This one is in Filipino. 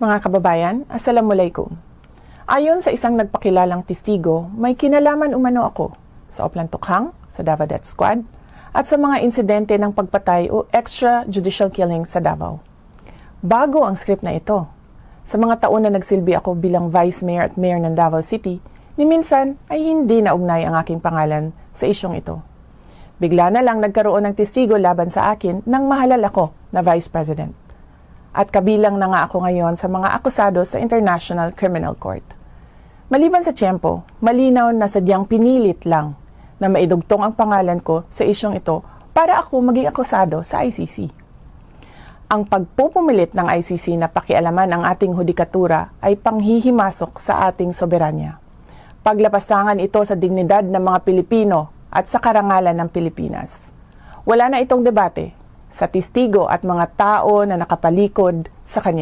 Mga kababayan, Assalamualaikum. Ayon sa isang nagpakilalang testigo, may kinalaman umano ako sa Oplan Tukhang, sa Davao Death Squad, at sa mga insidente ng pagpatay o extrajudicial killing sa Davao. Bago ang script na ito. Sa mga taon na nagsilbi ako bilang Vice Mayor at Mayor ng Davao City, ni minsan ay hindi naugnay ang aking pangalan sa isyong ito. Bigla na lang nagkaroon ng testigo laban sa akin nang mahalal ako na Vice President. At kabilang na nga ako ngayon sa mga akusado sa International Criminal Court. Maliban sa tiyempo, malinaw na sadyang pinilit lang na maidugtong ang pangalan ko sa isyong ito para ako maging akusado sa ICC. Ang pagpupumilit ng ICC na pakialaman ang ating hudikatura ay panghihimasok sa ating soberanya. Paglapastangan ito sa dignidad ng mga Pilipino at sa karangalan ng Pilipinas. Wala na itong debate sa testigo at mga tao na nakapalikod sa kanya.